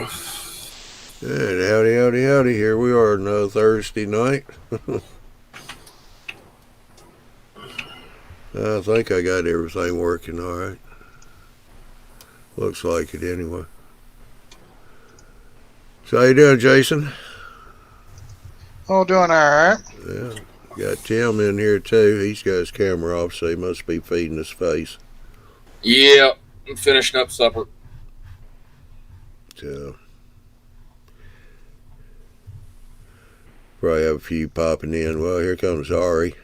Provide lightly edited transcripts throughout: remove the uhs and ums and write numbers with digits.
And howdy, howdy, howdy. Here we are, another Thursday night. I think I got everything working all right. Looks like it anyway. So how you doing, Jason? Oh, doing all right. Yeah, got Tim in here too. He's got his camera off, so he must be feeding his face. Yeah, I'm finishing up supper. So probably have a few popping in. Well, here comes Ari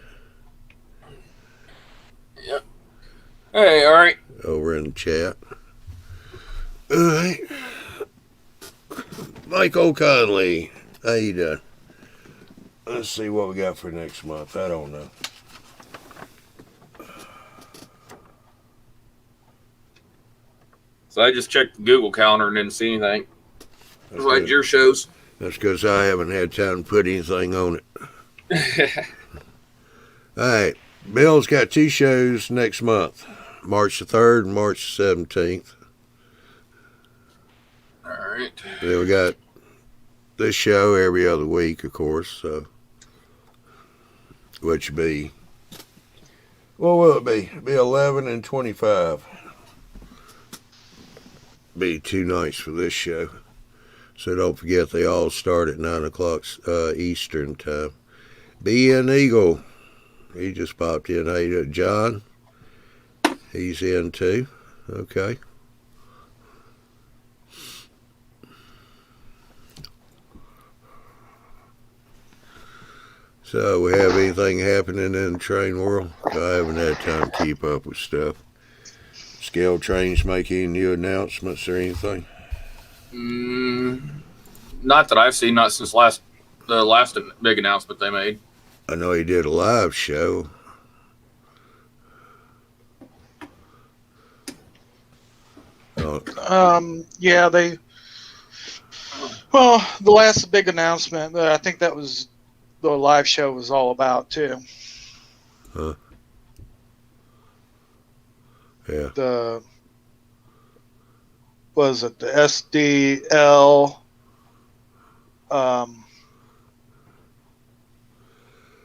Yeah. Hey, all right. over in the chat. All right, Michael Conley, how you doing? Let's see what we got for next month. I don't know. So I just checked the Google calendar and didn't see anything. It was like your shows. That's because I haven't had time to put anything on it. All right, Bill's got two shows next month, March the 3rd and March the 17th. All right. Then we got this show every other week, of course, so which would be, what will it be? It'll be 11 and 25. Be 2 nights for this show. So don't forget, they all start at 9 o'clock Eastern time. B.N. Eagle, he just popped in. Hey, John, he's in too. Okay. So we have anything happening in the train world? I haven't had time to keep up with stuff. Scale Trains make any new announcements or anything? Not that I've seen. Not since the last big announcement they made. I know he did a live show. Yeah, well, the last big announcement, I think that was the live show was all about too. Huh? Yeah. Was it the SDL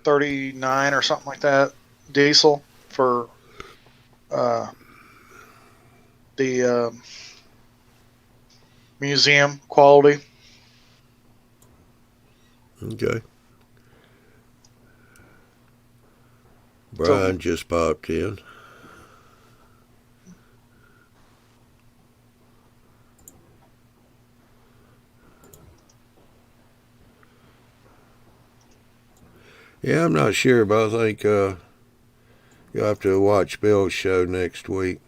39 or something like that diesel for the museum quality. Okay. Brian just popped in. Yeah, I'm not sure, but I think you'll have to watch Bill's show next week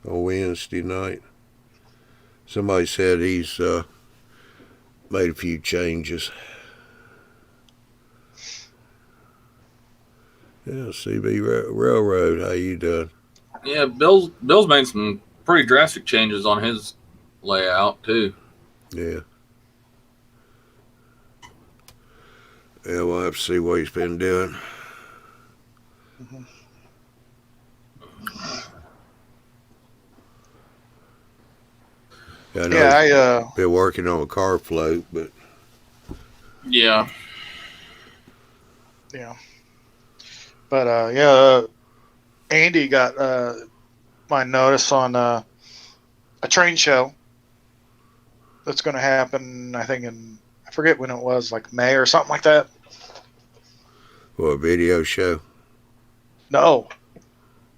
on Wednesday night. Somebody said he's made a few changes. Yeah, CB Railroad, how you doing? Yeah, Bill's made some pretty drastic changes on his layout too. Yeah. Yeah, we'll have to see what he's been doing. Mm-hmm. I know Yeah, been working on a car float, but Yeah. But Andy got my notice on a train show that's going to happen, I think I forget when it was, like May or something like that. for a video show. No,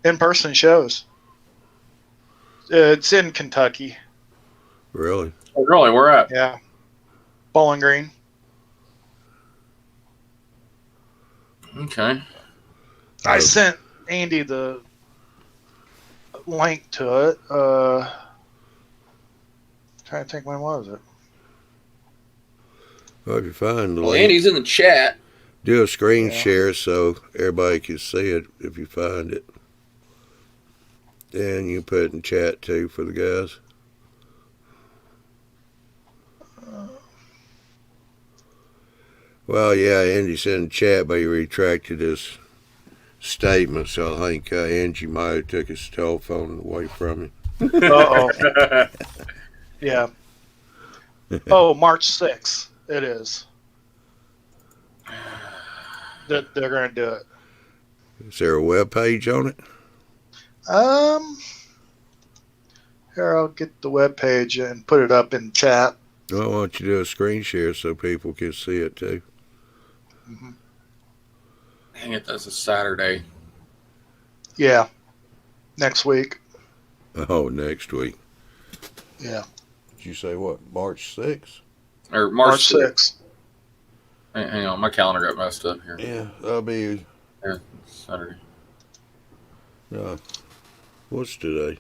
in-person shows. It's in Kentucky. Really? Oh, really? Where at? Yeah, Bowling Green. Okay. I sent Andy the link to it. Trying to think, when was it? Well, if you find the Well, link, Andy's in the chat. do a screen share so everybody can see it if you find it. And you can put it in chat too for the guys. Well, yeah, Andy's in the chat, but he retracted his statement, so I think Angie might have took his telephone away from him. Uh-oh. Yeah. Oh, March 6th. It is. That they're going to do it. Is there a web page on it? Here, I'll get the web page and put it up in chat. Well, why don't you do a screen share so people can see it too? Hmm. Dang it, that's a Saturday. Yeah, next week. Oh, next week. Yeah, Did you say what? March 6th? Or March 6th. Hang on, my calendar got messed up here. Yeah, that'll be. Saturday. What's today?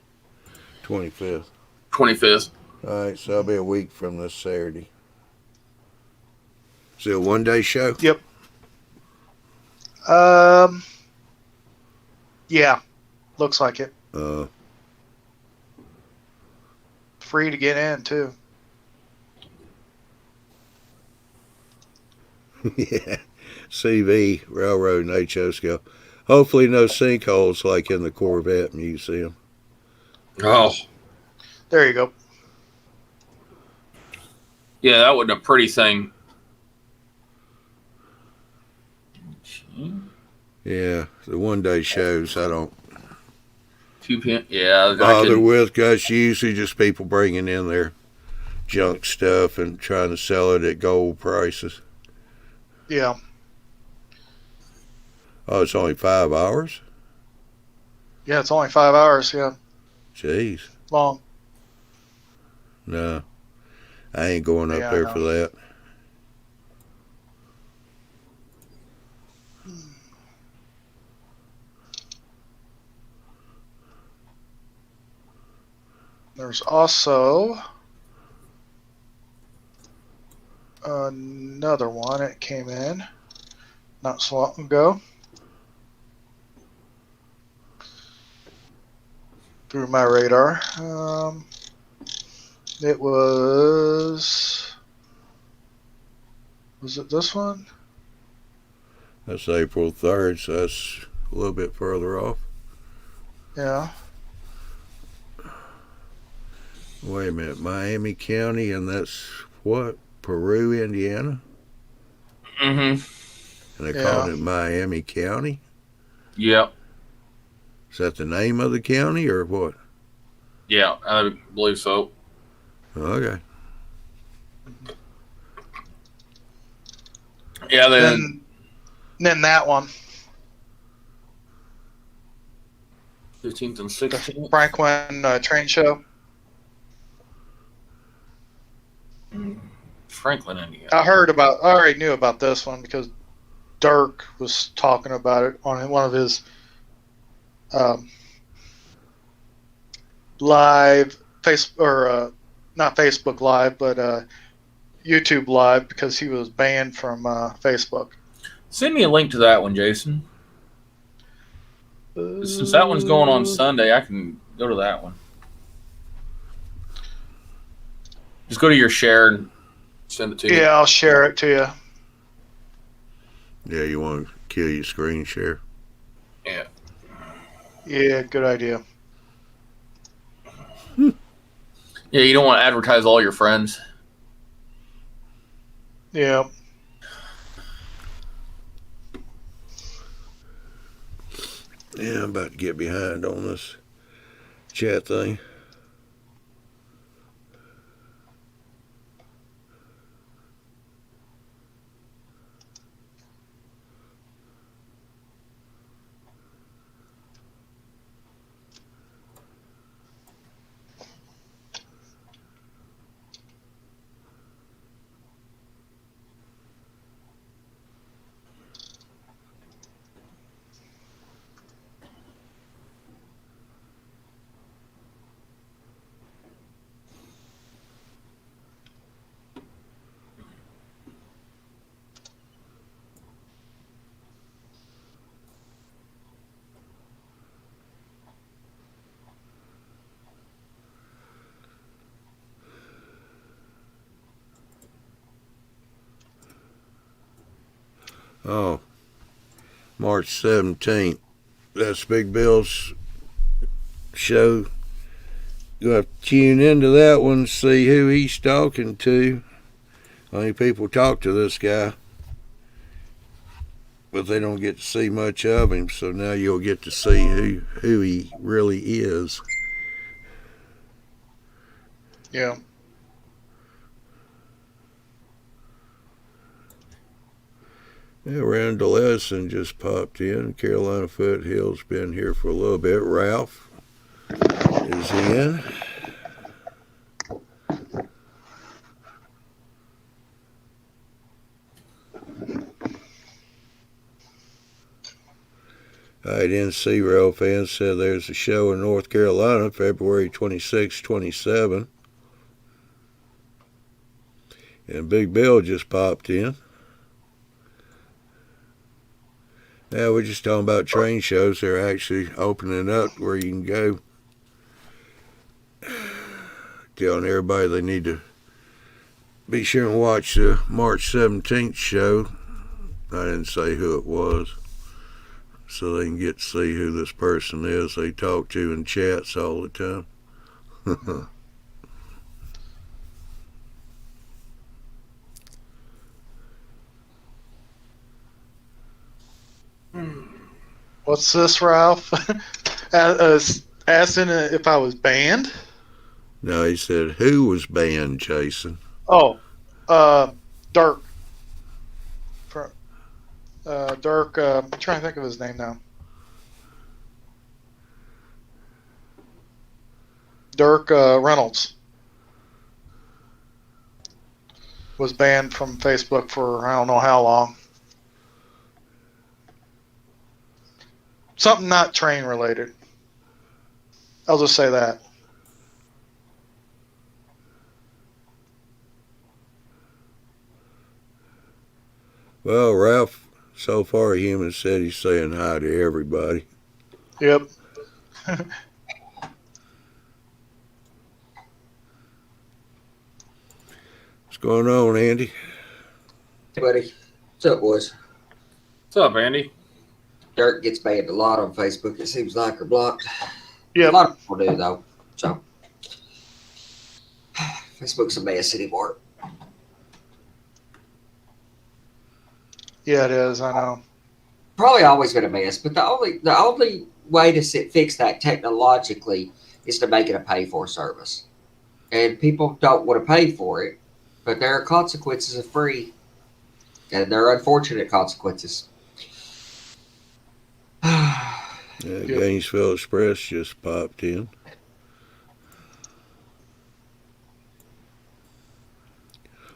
25th. 25th. All right, so that'll be a week from this Saturday. Is it a 1-day show? Yep. Yeah, looks like it. Free to get in too. Yeah. CV, Railroad, and HO scale. Hopefully, no sinkholes like in the Corvette Museum. Oh, There you go. yeah, that wasn't a pretty thing. Yeah, the 1-day shows I don't 2 p.m. Yeah, bother with, guys. Usually just people bringing in their junk stuff and trying to sell it at gold prices. Yeah. Oh, it's only 5 hours? Yeah, it's only 5 hours. Yeah, Jeez. long. No, I ain't going up Yeah, I there know. for that. There's also another one. It came in not so long ago through my radar. It was it this one? That's April 3rd, so that's a little bit further off. Yeah. Wait a minute, Miami County, and that's what? Peru, Indiana? Mm-hmm. And they Yeah. called it Miami County? Yep. Is that the name of the county or what? Yeah, I believe so. Okay. Yeah, then Then that one, 15th and the 16th. Franklin train show. Franklin, Indiana. I already knew about this one because Dirk was talking about it on one of his live not Facebook Live, but YouTube Live, because he was banned from Facebook. Send me a link to that one, Jason. Since that one's going on Sunday, I can go to that one. Just go to your share and send it to you. Yeah, I'll share it to you. Yeah, you want to kill your screen share? Yeah. Yeah, good idea. Yeah, you don't want to advertise all your friends. Yeah. Yeah, I'm about to get behind on this chat thing. Oh, March 17th. That's Big Bill's show. You'll have to tune into that one to see who he's talking to. How many people talk to this guy, but they don't get to see much of him. So now you'll get to see who he really is. Yeah. Yeah, Randall Edison just popped in. Carolina Foothills been here for a little bit. Ralph is in. NC Rail fans said there's a show in North Carolina, February 26, 27. And Big Bill just popped in. Yeah, we're just talking about train shows. They're actually opening up where you can go. Telling everybody they need to be sure and watch the March 17th show. I didn't say who it was. So they can get to see who this person is they talk to in chats all the time. What's this, Ralph? Asking if I was banned? No, he said, who was banned, Jason? Oh, Dirk. Dirk, I'm trying to think of his name now. Dirk Reynolds was banned from Facebook for I don't know how long. Something not train related. I'll just say that. Well, Ralph, so far Human said he's saying hi to everybody. Yep. What's going on, Andy? Hey, buddy. What's up, boys? What's up, Andy? Dirk gets banned a lot on Facebook, it seems like, or blocked. Yep. A lot of people do, though. So, Facebook's a mess anymore. Yeah, it is. I know. Probably always been a mess, but the only way to fix that technologically is to make it a pay-for service. And people don't want to pay for it, but there are consequences of free, and there are unfortunate consequences. Gainesville Express just popped in.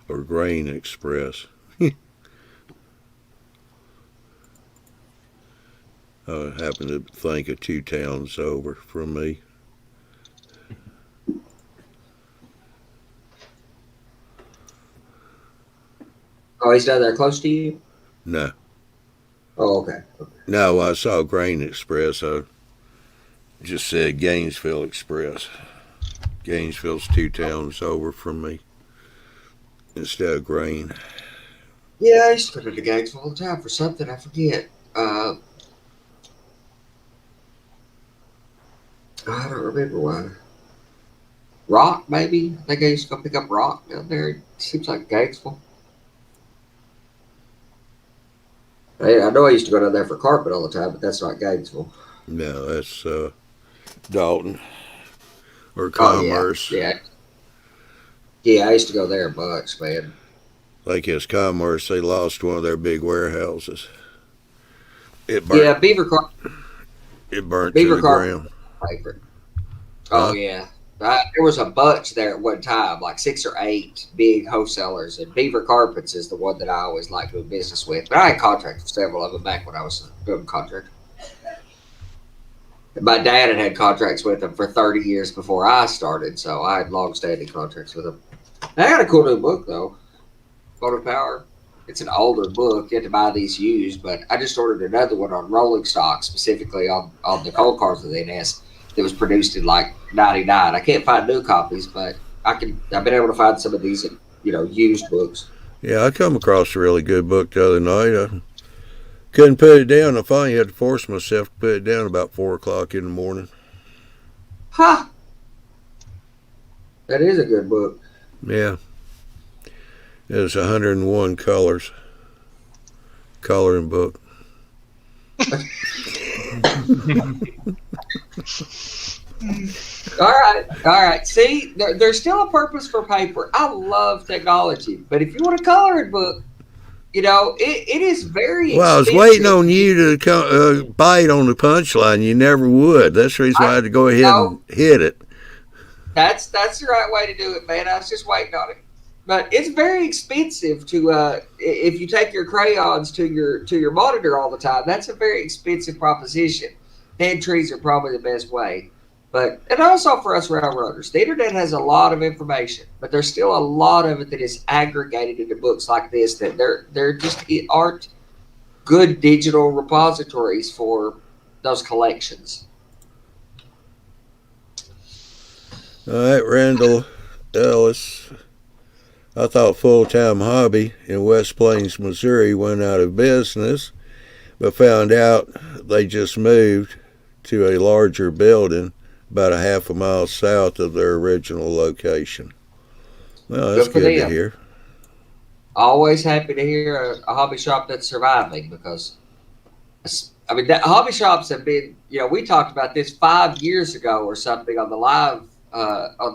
Or Grain Express. I happen to think of 2 towns over from me. Oh, he's down there close to you? No. Oh, okay. No, I saw Grain Express. I just said Gainesville Express. Gainesville's 2 towns over from me instead of Grain. Yeah, I used to go to Gainesville all the time for something. I forget. I don't remember why. Rock, maybe? I think I used to go pick up rock down there. It seems like Gainesville. I know I used to go down there for carpet all the time, but that's not Gainesville. No, that's Dalton or Commerce. Oh, yeah, I used to go there a bunch, man. Like his Commerce, they lost one of their big warehouses. It burnt. Yeah, Beaver Carpet. It burnt Beaver to the Carpet. ground. Favorite. Oh, yeah. There was a bunch there at one time, like 6 or 8 big wholesalers, and Beaver Carpets is the one that I always liked doing business with. But I had contracts with several of them back when I was doing contract. My dad had contracts with them for 30 years before I started, so I had long-standing contracts with them. I got a cool new book, though, Motive Power. It's an older book. You have to buy these used, but I just ordered another one on rolling stock, specifically on the coal cars of the NS. That was produced in like '99. I can't find new copies, but I've been able to find some of these, used books. Yeah, I come across a really good book the other night. I couldn't put it down. I finally had to force myself to put it down about 4 o'clock in the morning. Huh? That is a good book. Yeah. It's 101 colors. Coloring book. All right. See, there's still a purpose for paper. I love technology, but if you want a coloring book, you know, it is very Well, I was expensive. waiting on you to bite on the punchline. You never would. That's the reason why I had to go ahead and hit it. That's the right way to do it, man. I was just waiting on it. But it's very expensive to if you take your crayons to your monitor all the time. That's a very expensive proposition. Hand trees are probably the best way. But and also for us railroaders, the internet has a lot of information, but there's still a lot of it that is aggregated into books like this that they're just aren't good digital repositories for those collections. All right, Randall Ellis. I thought Full Time Hobby in West Plains, Missouri went out of business, but found out they just moved to a larger building about a half a mile south of their original location. Well, that's good to hear. Always happy to hear a hobby shop that's surviving because, I mean, hobby shops have been, you know, we talked about this 5 years ago or something on the live, on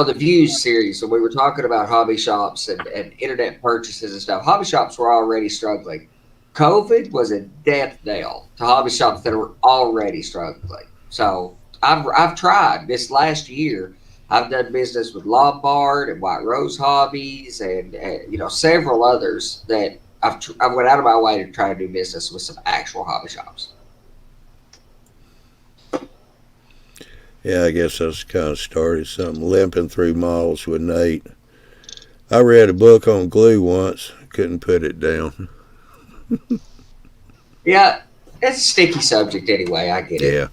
the Views series when we were talking about hobby shops and internet purchases and stuff. Hobby shops were already struggling. COVID was a death knell to hobby shops that were already struggling. So I've tried this last year. I've done business with Lombard and White Rose Hobbies and you know, several others that I've went out of my way to try to do business with some actual hobby shops. Yeah, I guess that's kind of started something. Limping through malls with Nate. I read a book on glue once. Couldn't put it down. Yeah, it's a sticky subject anyway. I get it.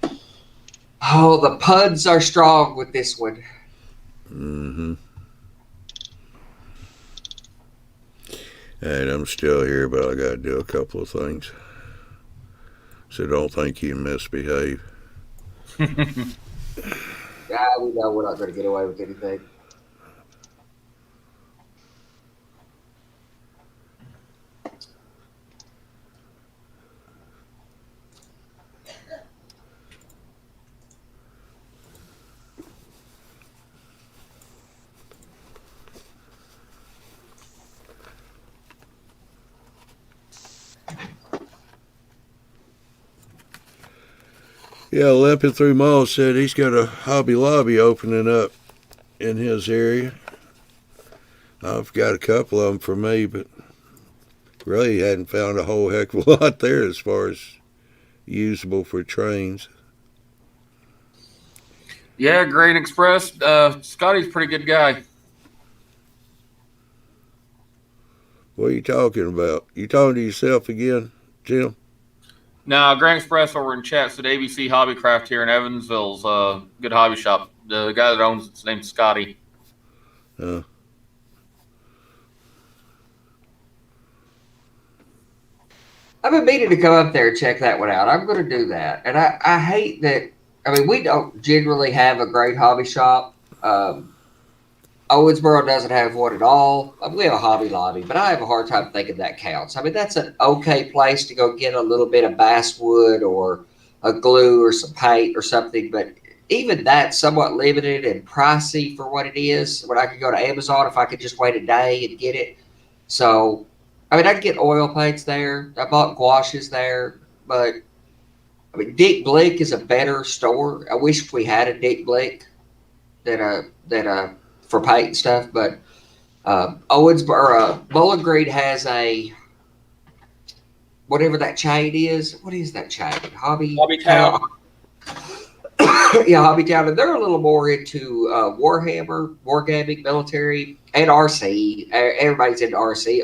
Yeah. Oh, the puns are strong with this one. Mm-hmm. And I'm still here, but I got to do a couple of things. So don't think you misbehave. Yeah, we know we're not going to get away with anything. Yeah, Limping Through Malls said he's got a Hobby Lobby opening up in his area. I've got a couple of them for me, but really hadn't found a whole heck of a lot there as far as usable for trains. Yeah, Grain Express. Scotty's a pretty good guy. What are you talking about? You talking to yourself again, Jim? No, Grain Express over in Chats at ABC Hobbycraft here in Evansville's a good hobby shop. The guy that owns it's named Scotty. I've been meaning to come up there and check that one out. I'm going to do that. And I hate that. I mean, we don't generally have a great hobby shop. Owensboro doesn't have one at all. We have a Hobby Lobby, but I have a hard time thinking that counts. I mean, that's an okay place to go get a little bit of basswood or a glue or some paint or something. But even that's somewhat limited and pricey for what it is. When I could go to Amazon if I could just wait a day and get it. So, I mean, I can get oil paints there. I bought gouaches there. But, I mean, Dick Blick is a better store. I wish we had a Dick Blick for paint and stuff, but Bowling Green has a whatever that chain is. What is that chain? Hobby Town. Yeah, Hobby Town, and they're a little more into Warhammer, wargaming, military, and RC. Everybody's into RC.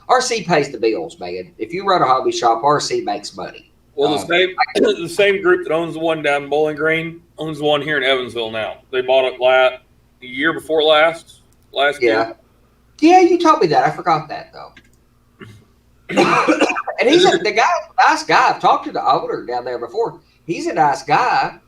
RC pays the bills, man. If you run a hobby shop, RC makes money. Well, the same group that owns the one down in Bowling Green owns the one here in Evansville now. They bought it the year before last year. Yeah, you told me that. I forgot that though. And he's the guy, nice guy. I've talked to the owner down there before. he's a nice guy.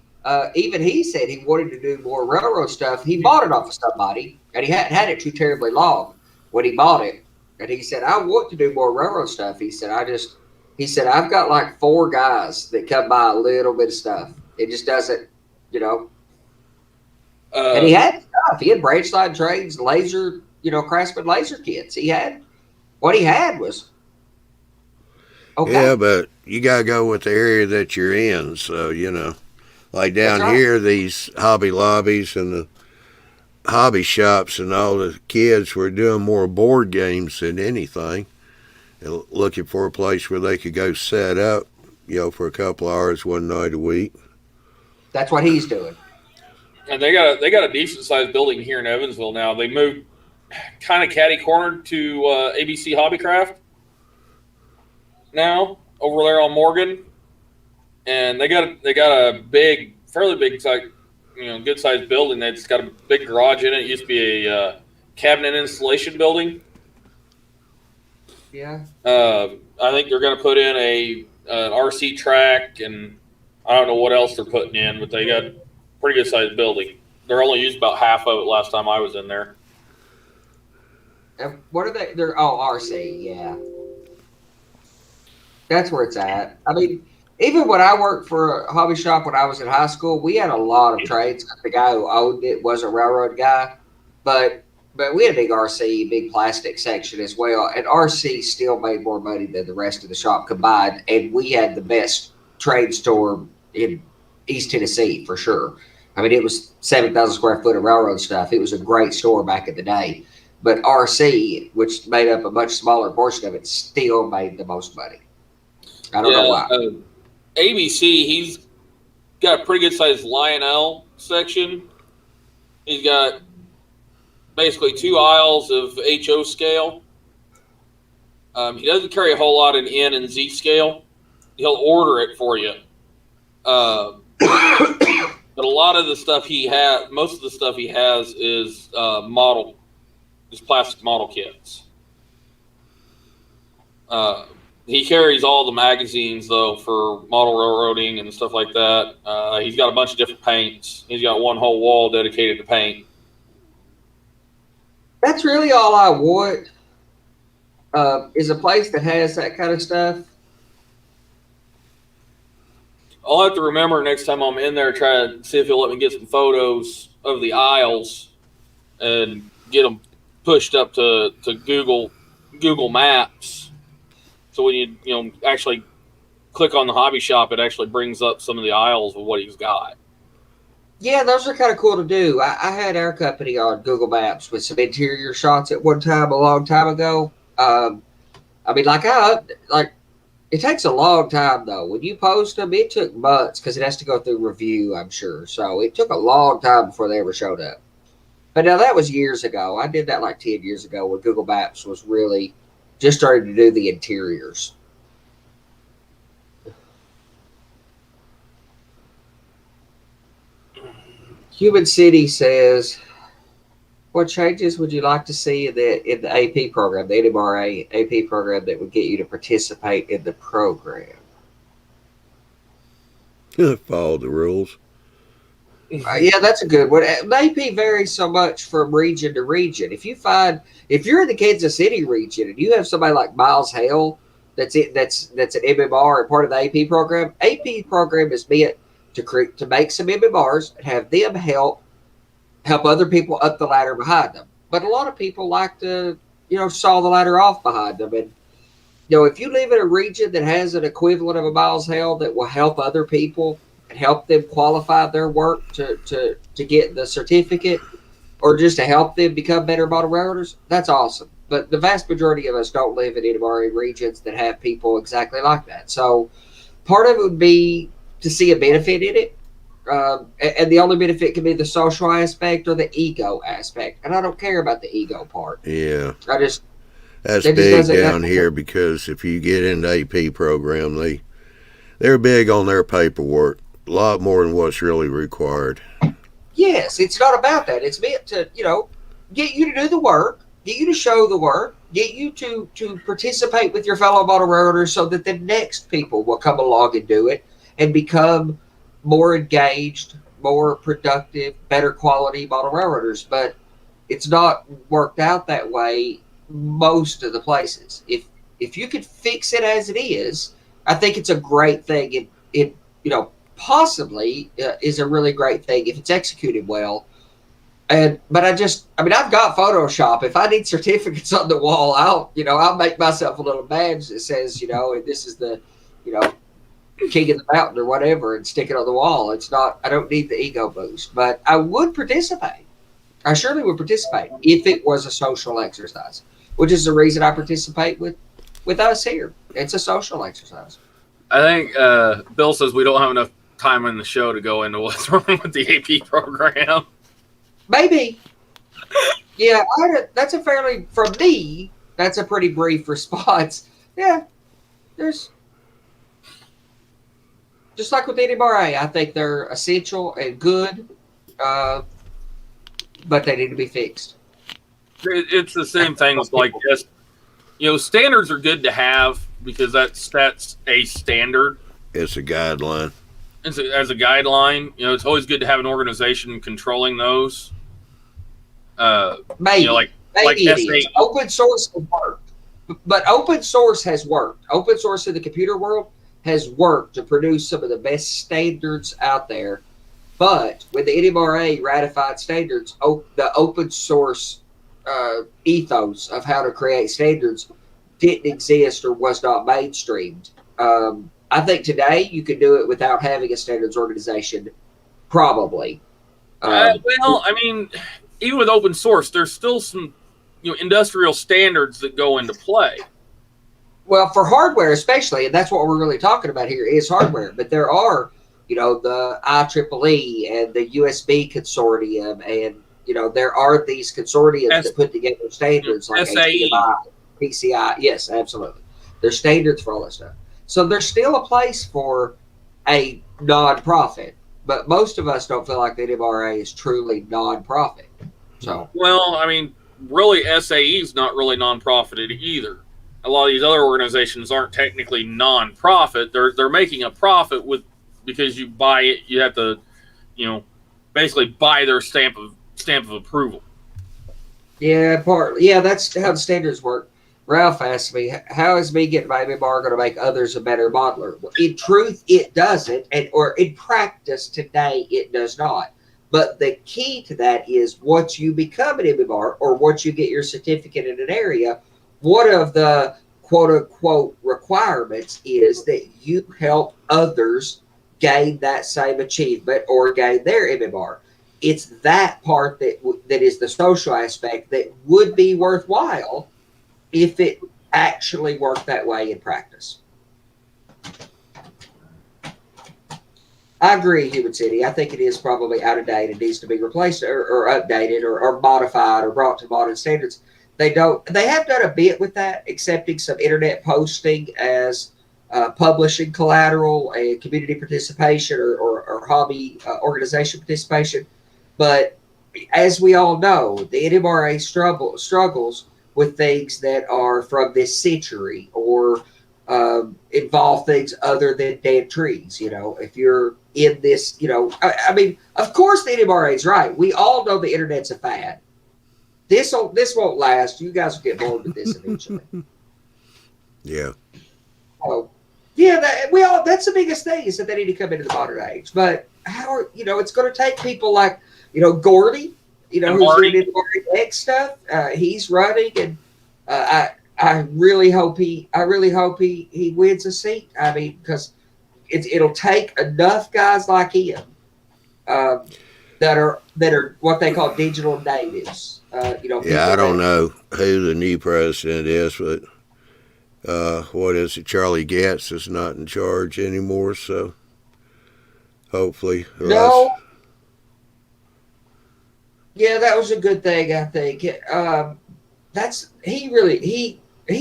Even he said he wanted to do more railroad stuff. He bought it off of somebody, and he hadn't had it too terribly long when he bought it. And he said, I want to do more railroad stuff. He said, I've got like 4 guys that come by a little bit of stuff. It just doesn't, you know. And he had stuff. He had branch line trades, laser, Craftsman laser kits. What he had was okay. Yeah, but you got to go with the area that you're in. So, like down That's right. here, these Hobby Lobbies and the hobby shops and all the kids were doing more board games than anything. And looking for a place where they could go set up, for a couple hours one night a week. That's what he's doing. And they got a decent sized building here in Evansville now. They moved kind of catty cornered to ABC Hobbycraft now over there on Morgan, and they got a big, fairly big size, good sized building. That's got a big garage in it. It used to be a cabinet installation building. Yeah. I think they're going to put in an RC track, and I don't know what else they're putting in, but they got a pretty good sized building. They're only used about half of it last time I was in there. And what are they? They're RC. Yeah. That's where it's at. I mean, even when I worked for a hobby shop when I was in high school, we had a lot of trades. The guy who owned it was a railroad guy, but we had a big RC, big plastic section as well. And RC still made more money than the rest of the shop combined. And we had the best trade store in East Tennessee for sure. I mean, it was 7,000 square foot of railroad stuff. It was a great store back in the day. But RC, which made up a much smaller portion of it, still made the most money. I don't know why. ABC, he's got a pretty good sized Lionel section. He's got basically 2 aisles of HO scale. He doesn't carry a whole lot in N and Z scale. He'll order it for you. But a lot of the stuff most of the stuff he has is just plastic model kits. He carries all the magazines, though, for model railroading and stuff like that. He's got a bunch of different paints. He's got one whole wall dedicated to paint. That's really all I want, is a place that has that kind of stuff. I'll have to remember next time I'm in there, try to see if he'll let me get some photos of the aisles and get them pushed up to Google Maps. So when you actually click on the hobby shop, it actually brings up some of the aisles of what he's got. Yeah, those are kind of cool to do. I had our company on Google Maps with some interior shots at one time a long time ago. I mean, it takes a long time, though. When you post them, it took months because it has to go through review, I'm sure. So it took a long time before they ever showed up. But now that was years ago. I did that like 10 years ago when Google Maps was really just starting to do the interiors. Human City says, what changes would you like to see in the AP program, the NMRA AP program that would get you to participate in the program? Follow the rules. Yeah, that's a good one. AP varies so much from region to region. If you're in the Kansas City region and you have somebody like Miles Hale that's an MMR and part of the AP program is meant to make some MMRs and have them help other people up the ladder behind them. But a lot of people like to, saw the ladder off behind them. And, if you live in a region that has an equivalent of a Miles Hale that will help other people and help them qualify their work to get the certificate or just to help them become better model railroaders, that's awesome. But the vast majority of us don't live in NMRA regions that have people exactly like that. So part of it would be to see a benefit in it. And the only benefit can be the social aspect or the ego aspect. And I don't care about the ego part. Yeah. That's big down here because if you get into AP program, they're big on their paperwork. A lot more than what's really required. Yes, it's not about that. It's meant to, get you to do the work, get you to show the work, get you to participate with your fellow model railroaders so that the next people will come along and do it and become more engaged, more productive, better quality model railroaders. But it's not worked out that way most of the places. If you could fix it as it is, I think it's a great thing. It possibly is a really great thing if it's executed well. But I've got Photoshop. If I need certificates on the wall, I'll make myself a little badge that says, this is the, king of the mountain or whatever, and stick it on the wall. I don't need the ego boost, but I would participate. I surely would participate if it was a social exercise, which is the reason I participate with us here. It's a social exercise. I think Bill says we don't have enough time in the show to go into what's wrong with the AP program. Maybe. Yeah, that's for me, that's a pretty brief response. Yeah, there's, just like with NMRA, I think they're essential and good, but they need to be fixed. It's the same thing as like just, standards are good to have because that's a standard. It's a guideline. As a guideline, it's always good to have an organization controlling those. Maybe like it is. Open source has worked, but open source has worked. Open source in the computer world has worked to produce some of the best standards out there. But when the NMRA ratified standards, the open source ethos of how to create standards didn't exist or was not mainstreamed. I think today you could do it without having a standards organization, probably. Even with open source, there's still some industrial standards that go into play. Well, for hardware especially, and that's what we're really talking about here, is hardware. But there are, the IEEE and the USB consortium, and there are these consortiums that put together standards like SAE. HDMI, PCI. Yes, absolutely. There's standards for all that stuff. So there's still a place for a non-profit, but most of us don't feel like the NMRA is truly non-profit. So, well, really, SAE is not really non-profited either. A lot of these other organizations aren't technically non-profit. They're making a profit because you buy it. You have to, basically buy their stamp of approval. Yeah, that's how the standards work. Ralph asked me, how is me getting my MMR going to make others a better modeler? Well, in truth, it doesn't, or in practice today, it does not. But the key to that is once you become an MMR or once you get your certificate in an area, one of the quote-unquote requirements is that you help others gain that same achievement or gain their MMR. It's that part that is the social aspect that would be worthwhile if it actually worked that way in practice. I agree, Human City. I think it is probably out of date and needs to be replaced or updated or modified or brought to modern standards. They have done a bit with that, accepting some internet posting as publishing collateral and community participation or hobby organization participation. But as we all know, the NMRA struggles with things that are from this century or involve things other than dead trees. If you're in this, of course the NMRA is right. We all know the internet's a fad. This won't last. You guys will get bored with this eventually. Yeah. Oh, yeah. That's the biggest thing is that they need to come into the modern age. But it's going to take people like Gordy, who's doing NMRA stuff. He's running, and I really hope he wins a seat. Because it'll take enough guys like him that are what they call digital natives. Yeah, I don't know who the new president is, but what is it? Charlie Getz is not in charge anymore, so hopefully. No. Yeah, that was a good thing, I think. He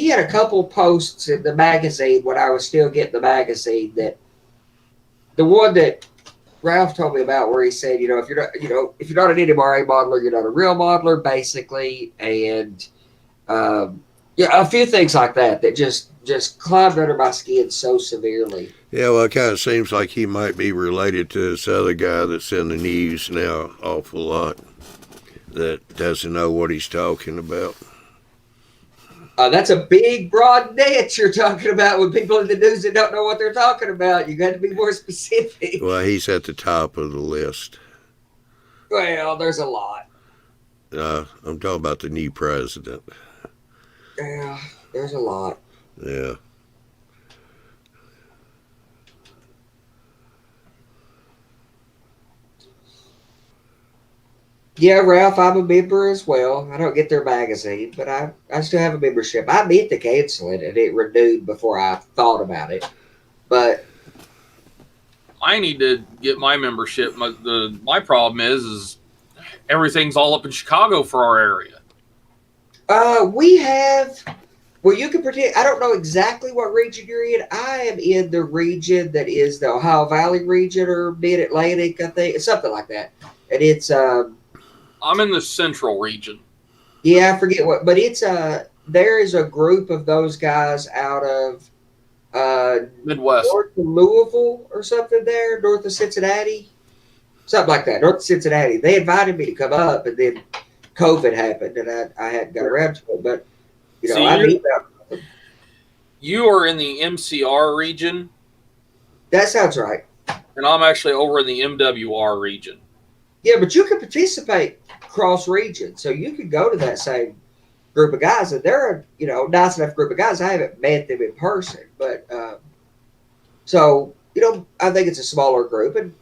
had a couple posts in the magazine when I was still getting the magazine, that the one that Ralph told me about, where he said, if you're not an NMRA modeler, you're not a real modeler, basically. And Yeah, a few things like that that just climbed under my skin so severely. Yeah, well, it kind of seems like he might be related to this other guy that's in the news now awful lot that doesn't know what he's talking about. That's a big, broad net you're talking about with people in the news that don't know what they're talking about. You got to be more specific. Well, he's at the top of the list. Well, there's a lot. I'm talking about the new president. Yeah, there's a lot. Yeah. Yeah, Ralph, I'm a member as well. I don't get their magazine, but I still have a membership. I meant to cancel it, and it renewed before I thought about it. But I need to get my membership. My problem is everything's all up in Chicago for our area. we have. Well, you can pretend. I don't know exactly what region you're in. I am in the region that is the Ohio Valley region or Mid Atlantic, I think, something like that. And it's I'm in the central region. yeah, I forget what, but it's there is a group of those guys out of Midwest. north of Louisville or something there, north of Cincinnati, something like that, north of Cincinnati. They invited me to come up, and then COVID happened, and I hadn't got around to it. But you know, See, I mean, You are in the MCR region, that sounds right. and I'm actually over in the MWR region. Yeah, but you can participate cross region, so you could go to that same group of guys, and they're a nice enough group of guys. I haven't met them in person, but so I think it's a smaller group, and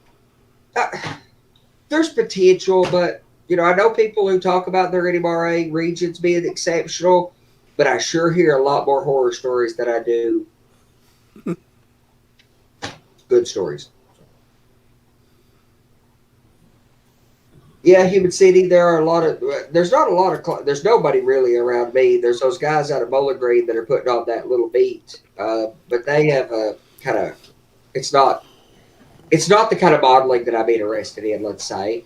there's potential. But I know people who talk about their NMRA regions being exceptional, but I sure hear a lot more horror stories than I do good stories. Yeah, Human City. There are a lot of. There's not a lot of. There's nobody really around me. There's those guys out of Bowling Green that are putting on that little beat, but they have a kind of. It's not. It's not the kind of modeling that I'm interested in. Let's say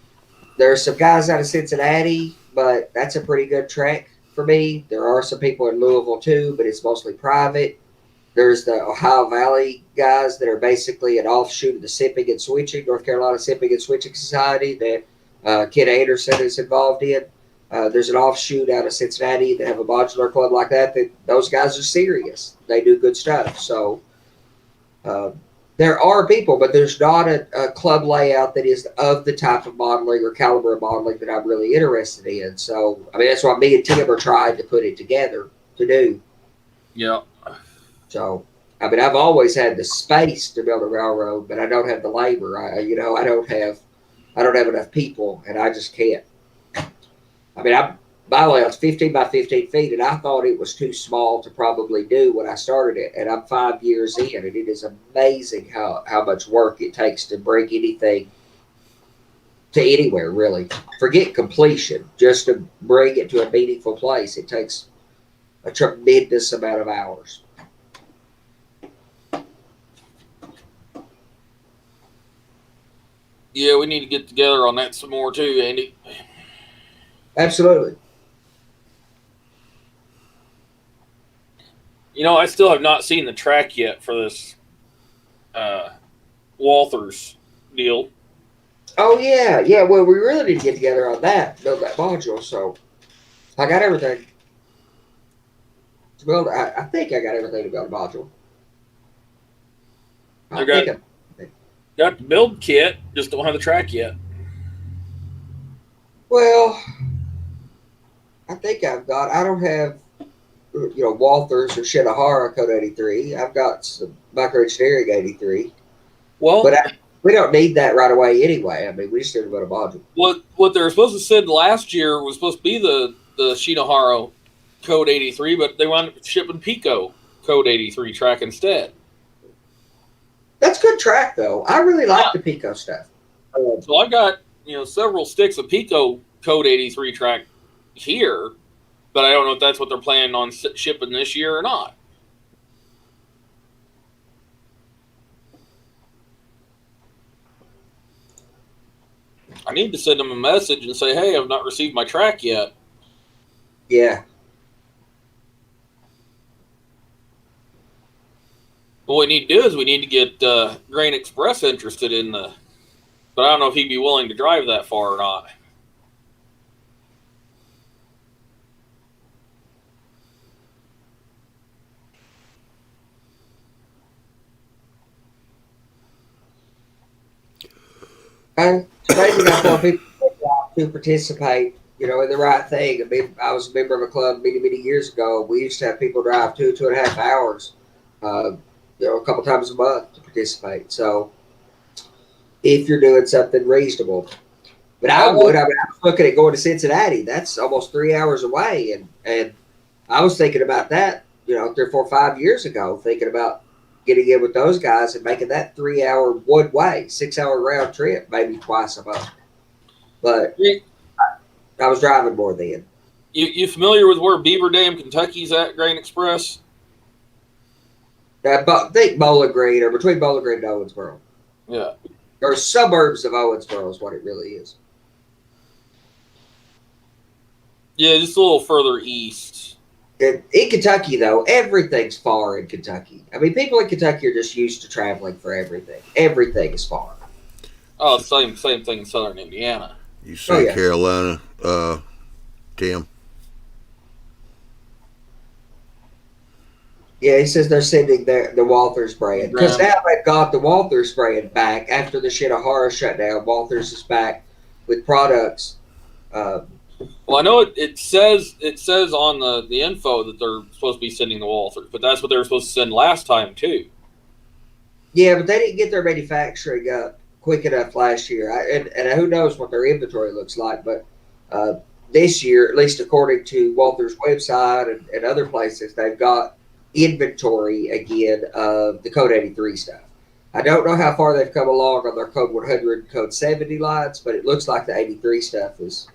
there's some guys out of Cincinnati, but that's a pretty good track for me. There are some people in Louisville too, but it's mostly private. There's the Ohio Valley guys that are basically an offshoot of the Sipping and Switching, North Carolina Sipping and Switching Society that Ken Anderson is involved in. There's an offshoot out of Cincinnati that have a modular club like that. That those guys are serious. They do good stuff. So there are people, but there's not a club layout that is of the type of modeling or caliber of modeling that I'm really interested in. So I mean, that's why me and Tim are trying to put it together to do. Yeah. So I mean, I've always had the space to build a railroad, but I don't have the labor. I don't have enough people, and I just can't. I mean, my layout's 15 by 15 feet, and I thought it was too small to probably do when I started it. And I'm 5 years in, and it is amazing how much work it takes to bring anything to anywhere, really. Forget completion. Just to bring it to a meaningful place, it takes a tremendous amount of hours. Yeah, we need to get together on that some more too, Andy. Absolutely. I still have not seen the track yet for this Walthers deal. Oh, yeah. Yeah, well, we really need to get together on that, build that module. So I got everything to build. I think I got everything to build a module. Got the build kit, just don't have the track yet. Well, I think I don't have, Walthers or Shinohara Code 83. I've got some microengineering 83. Well, But we don't need that right away anyway. I mean, we just need to build a module. what they were supposed to send last year was supposed to be the Shinohara Code 83, but they wound up shipping Pico Code 83 track instead. That's good track, though. I really like the Pico stuff. So I've got several sticks of Pico Code 83 track here, but I don't know if that's what they're planning on shipping this year or not. I need to send them a message and say, hey, I've not received my track yet. Yeah. What we need to do is we need to get Grain Express interested in the. But I don't know if he'd be willing to drive that far or not. And maybe not for people to participate, in the right thing. I mean, I was a member of a club many, many years ago. We used to have people drive 2.5 hours, a couple times a month to participate. So if you're doing something reasonable. But I would. I mean, I was looking at going to Cincinnati. That's almost 3 hours away, and I was thinking about that. 3, 4, 5 years ago, thinking about getting in with those guys and making that 3 hour one way, 6 hour round trip, maybe twice a month. But I was driving more then. You familiar with where Beaver Dam, Kentucky's at, Grain Express? I think Bowling Green, or between Bowling Green and Owensboro. Yeah. Or suburbs of Owensboro is what it really is. Yeah, just a little further east. In Kentucky, though, everything's far in Kentucky. I mean, people in Kentucky are just used to traveling for everything. Everything is far. Oh, same thing in southern Indiana. You say yeah. Carolina, Tim? Yeah, he says they're sending the Walther's brand. Because now they've got the Walther's brand back. After the Shinohara shut down, Walther's is back with products. Well, I know it says on the info that they're supposed to be sending the Walthers, but that's what they were supposed to send last time too. Yeah, but they didn't get their manufacturing up quick enough last year. And who knows what their inventory looks like, but this year, at least according to Walther's website and other places, they've got inventory again of the Code 83 stuff. I don't know how far they've come along on their Code 100 and Code 70 lines, but it looks like the 83 stuff is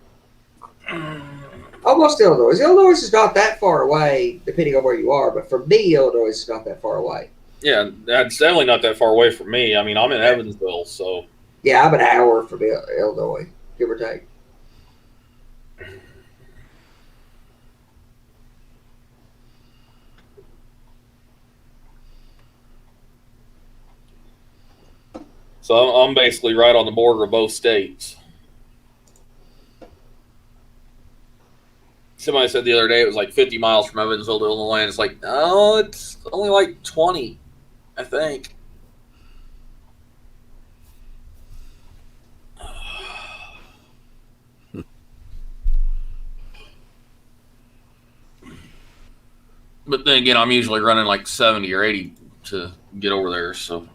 almost Illinois. Illinois is not that far away, depending on where you are, but for me, Illinois is not that far away. Yeah, that's definitely not that far away from me. I mean, I'm in Evansville, so. Yeah, I'm an hour from Illinois, give or take. So I'm basically right on the border of both states. Somebody said the other day it was like 50 miles from Evansville to Illinois, and it's like, no, it's only like 20, I think. But then again, I'm usually running like 70 or 80 to get over there, so.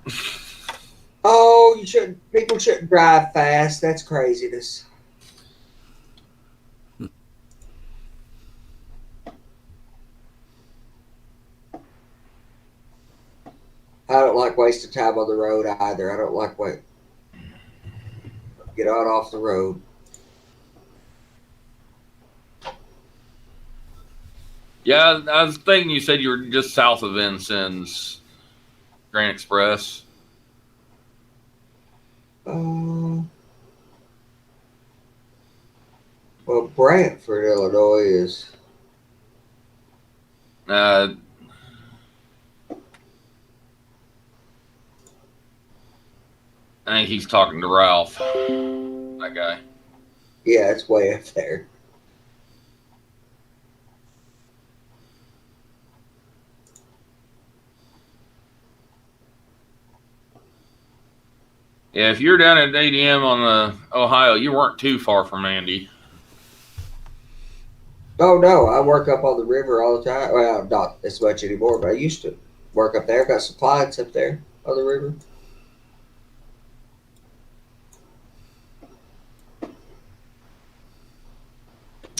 Oh, people shouldn't drive fast. That's craziness. I don't like wasting time on the road either. I don't like get on off the road. Yeah, I was thinking you said you were just south of Vincennes, Grain Express. Well, Brantford, Illinois is. I think he's talking to Ralph, that guy. Yeah, it's way up there. Yeah, if you're down at ADM on the Ohio, you weren't too far from Andy. Oh, no, I work up on the river all the time. Well, not as much anymore, but I used to work up there. Got some clients up there on the river.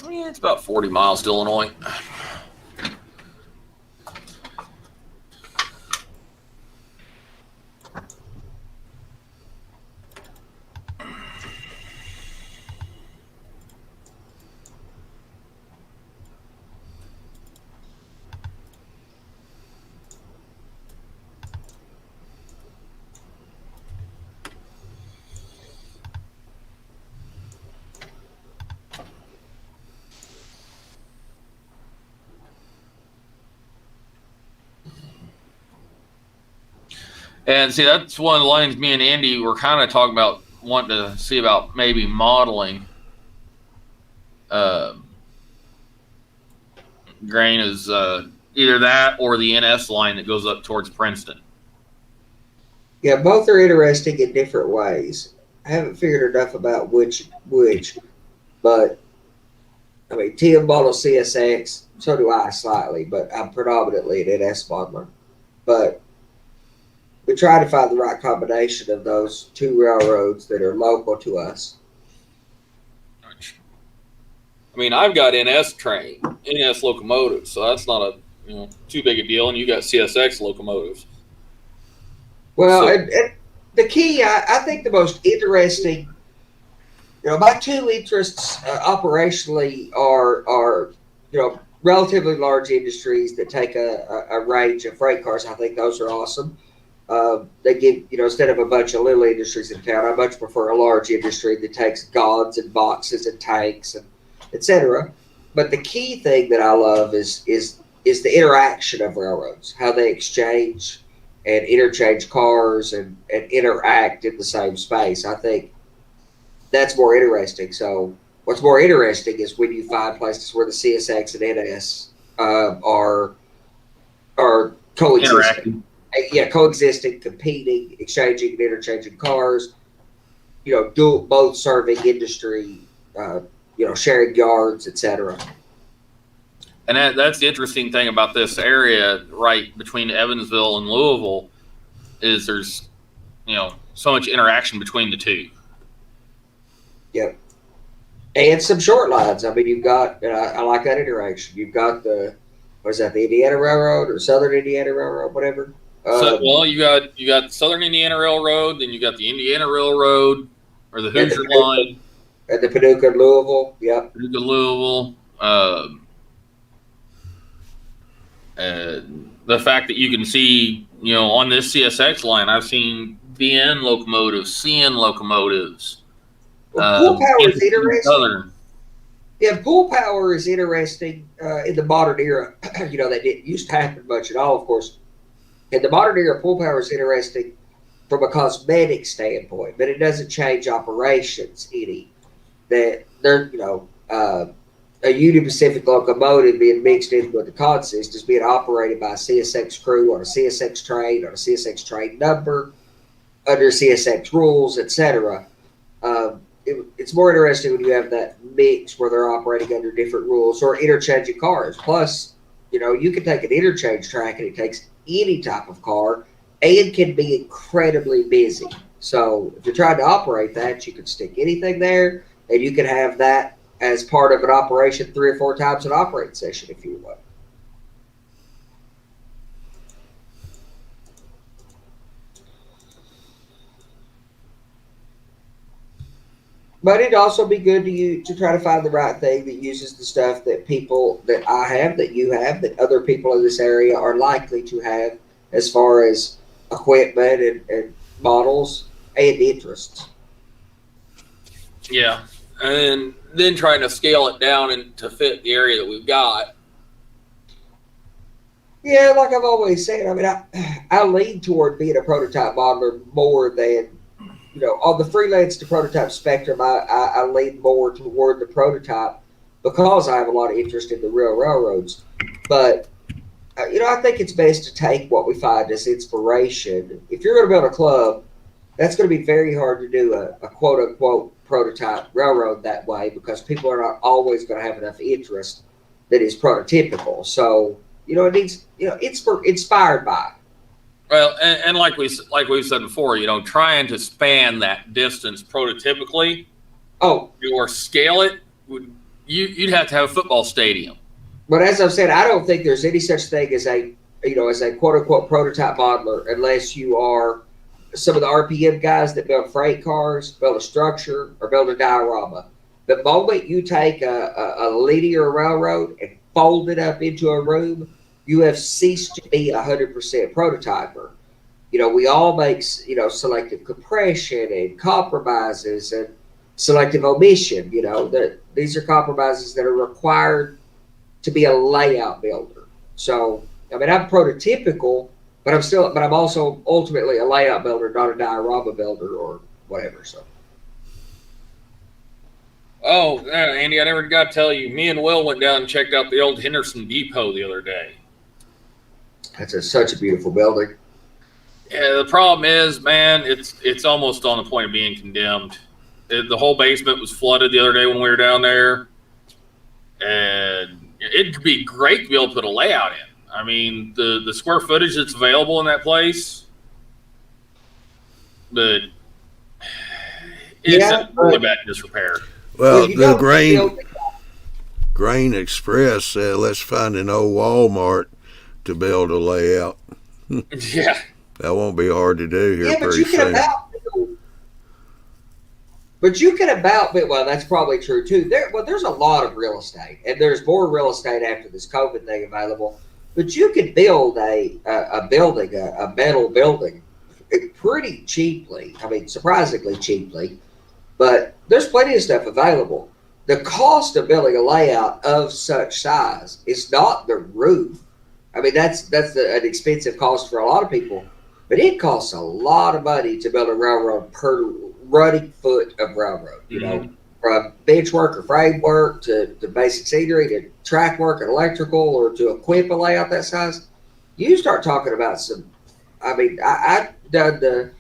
Yeah, it's about 40 miles to Illinois. And see, that's one of the lines me and Andy were kind of talking about, wanting to see about maybe modeling. Grain is either that or the NS line that goes up towards Princeton. Yeah, both are interesting in different ways. I haven't figured enough about which, but I mean, Tim models CSX, so do I slightly, but I'm predominantly an NS modeler. But we try to find the right combination of those two railroads that are local to us. I mean, I've got NS locomotives, so that's not a too big a deal, and you got CSX locomotives. Well, So- and the key, I think the most interesting, my two interests operationally are relatively large industries that take a range of freight cars. I think those are awesome. They give, instead of a bunch of little industries in town, I much prefer a large industry that takes gods and boxes and tanks and etc. But the key thing that I love is the interaction of railroads, how they exchange and interchange cars and interact in the same space. I think that's more interesting. So what's more interesting is when you find places where the CSX and NS are coexisting. Interacting. Yeah, coexisting, competing, exchanging and interchanging cars, both serving industry, sharing yards, etc. And that's the interesting thing about this area right between Evansville and Louisville is there's, so much interaction between the two. Yep. And some short lines. I mean, you've got, and I like that interaction. You've got the Indiana Railroad or Southern Indiana Railroad, whatever. So, you got Southern Indiana Railroad, then you got the Indiana Railroad or the Hoosier line. At the Paducah and Louisville, yep. Paducah, Louisville. The fact that you can see, on this CSX line, I've seen BN locomotives, CN locomotives. Well, pool power is interesting. Southern. Yeah, pool power is interesting in the modern era. That didn't used to happen much at all, of course. In the modern era, pool power is interesting from a cosmetic standpoint, but it doesn't change operations any. That they're, a Union Pacific locomotive being mixed in with the consist is being operated by a CSX crew on a CSX train number, under CSX rules, etc. It's more interesting when you have that mix where they're operating under different rules or interchanging cars. Plus, you can take an interchange track and it takes any type of car and can be incredibly busy. So if you're trying to operate that, you can stick anything there and you can have that as part of an operation 3 or 4 times an operating session if you want. But it'd also be good to try to find the right thing that uses the stuff that people that I have, that you have, that other people in this area are likely to have as far as equipment and models and interests. Yeah. And then trying to scale it down and to fit the area that we've got. Yeah, like I've always said, I mean, I lean toward being a prototype modeler more than, on the freelance to prototype spectrum, I lean more toward the prototype because I have a lot of interest in the real railroads. But, I think it's best to take what we find as inspiration. If you're going to build a club, that's going to be very hard to do a quote-unquote prototype railroad that way because people are not always going to have enough interest that is prototypical. So, it needs, inspired by. Well, and like we've said before, trying to span that distance prototypically, or scale it, you'd have to have a football stadium. But as I've said, I don't think there's any such thing as a quote unquote prototype modeler unless you are some of the RPM guys that build freight cars, build a structure, or build a diorama. The moment you take a linear railroad and fold it up into a room, you have ceased to be 100% prototyper. We all make, selective compression and compromises and selective omission. These are compromises that are required to be a layout builder. So, I mean, I'm prototypical, But I'm also ultimately a layout builder, not a diorama builder or whatever. So. Oh, Andy, I never got to tell you. Me and Will went down and checked out the old Henderson Depot the other day. That's such a beautiful building. Yeah, the problem is, man, it's almost on the point of being condemned. The whole basement was flooded the other day when we were down there, and it'd be great to be able to put a layout in. I mean, the square footage that's available in that place, but it's in really bad disrepair. Well, the Grain Express said, let's find an old Walmart to build a layout. Yeah. That won't be hard to do here pretty soon. But you can about build, well, that's probably true too. There's a lot of real estate, and there's more real estate after this COVID thing available. But you could build a metal building pretty cheaply. I mean, surprisingly cheaply. But there's plenty of stuff available. The cost of building a layout of such size is not the roof. I mean, that's an expensive cost for a lot of people. But it costs a lot of money to build a railroad per running foot of railroad. You know, from bench work or framework to basic scenery to track work and electrical, or to equip a layout that size. You start talking about some. I mean, I've done the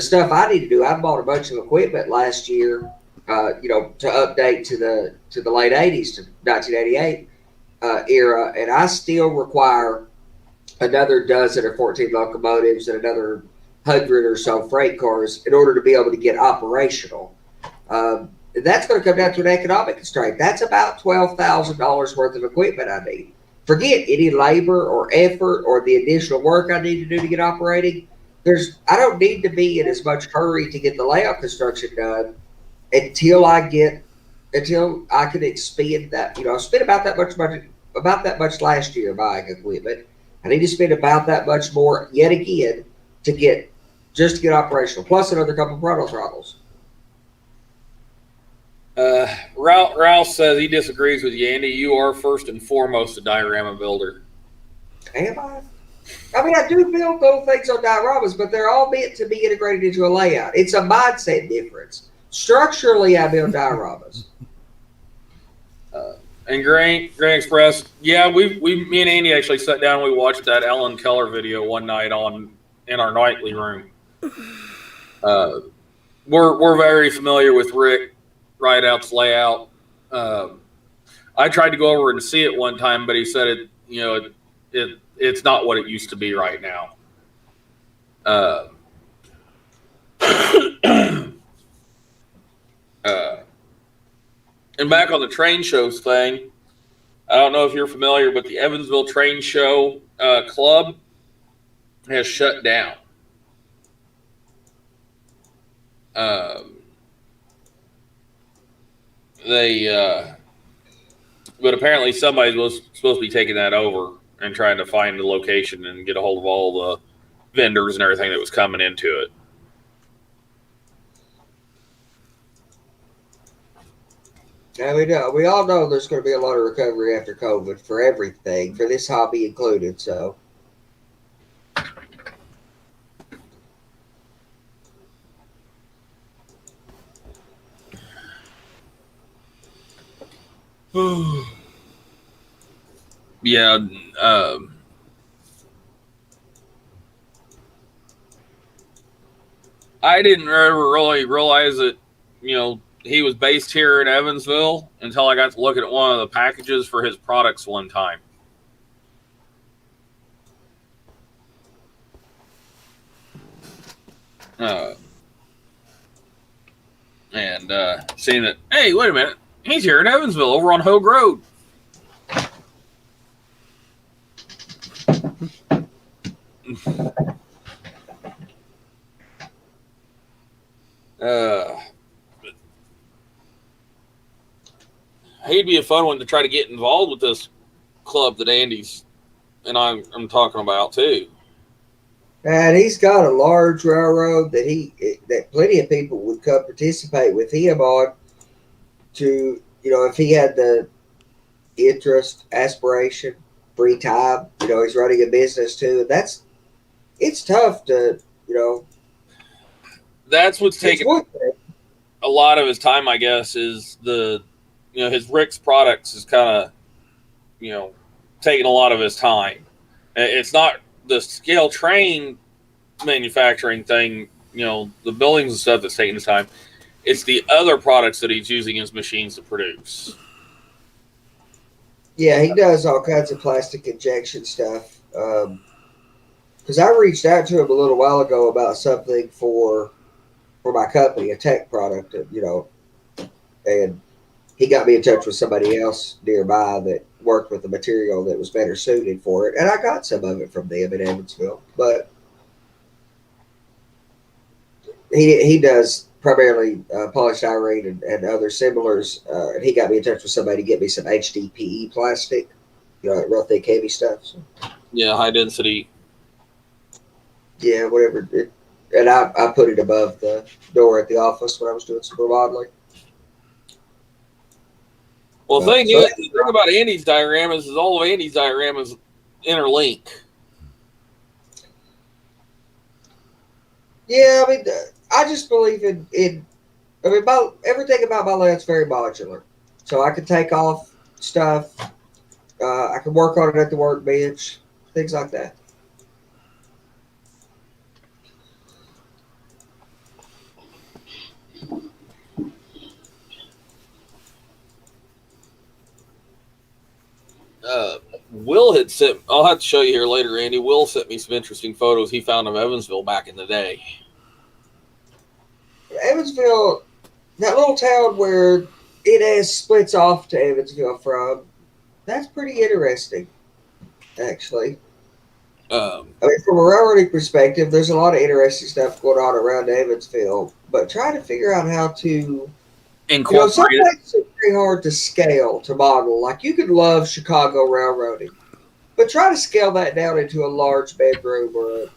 stuff I need to do. I bought a bunch of equipment last year, to update to the late 80s to 1988 era, and I still require another dozen or 14 locomotives and another 100 or so freight cars in order to be able to get operational. That's going to come down to an economic constraint. That's about $12,000 worth of equipment I need. Forget any labor or effort or the additional work I need to do to get operating. I don't need to be in as much hurry to get the layout construction done until I can expend that. I spent about that much money, about that much last year buying equipment. I need to spend about that much more yet again to get operational, plus another couple of proto throttles. Ralph says he disagrees with you, Andy. You are first and foremost a diorama builder. Am I? I mean, I do build little things on dioramas, but they're all meant to be integrated into a layout. It's a mindset difference. Structurally, I build dioramas. And Grain Express, yeah, me and Andy actually sat down and we watched that Ellen Keller video one night in our nightly room. We're very familiar with Rick Rideout's layout. I tried to go over and see it one time, but he said it's not what it used to be right now. And back on the train shows thing, I don't know if you're familiar, but the Evansville Train Show Club has shut down. But apparently somebody was supposed to be taking that over and trying to find the location and get a hold of all the vendors and everything that was coming into it. Now we all know there's going to be a lot of recovery after COVID for everything, for this hobby included. So, yeah. I didn't ever really realize that, he was based here in Evansville until I got to look at one of the packages for his products one time. And seeing that, hey, wait a minute, he's here in Evansville over on Hogue Road. He'd be a fun one to try to get involved with this club that Andy's and I'm talking about too. And he's got a large railroad that plenty of people would come participate with him on. To if he had the interest, aspiration, free time, he's running a business too. And it's tough to, That's what's it's taking one thing. a lot of his time, I guess, is his Rick's products is kind of, taking a lot of his time. It's not the scale train manufacturing thing, the buildings and stuff that's taking his time. It's the other products that he's using his machines to produce. Yeah, he does all kinds of plastic injection stuff. Because I reached out to him a little while ago about something for my company, a tech product, and he got me in touch with somebody else nearby that worked with the material that was better suited for it, and I got some of it from them in Evansville. But he does primarily polystyrene and other similars, and he got me in touch with somebody to get me some HDPE plastic, real thick, heavy stuff. So, Yeah, high density. yeah, whatever. And I put it above the door at the office when I was doing some remodeling. Well, So the thing about Andy's dioramas is all of Andy's dioramas interlink. Yeah, I mean, I just believe in everything about my layout's very modular. So I can take off stuff. I can work on it at the workbench, things like that. Will had sent. I'll have to show you here later, Andy. Will sent me some interesting photos he found of Evansville back in the day. Evansville, that little town where it has splits off to Evansville from, that's pretty interesting, actually. I mean, from a railroading perspective, there's a lot of interesting stuff going on around Evansville, but trying to figure out how to Incorporated. some places are very hard to scale, to model. Like, you could love Chicago railroading, but try to scale that down into a large bedroom or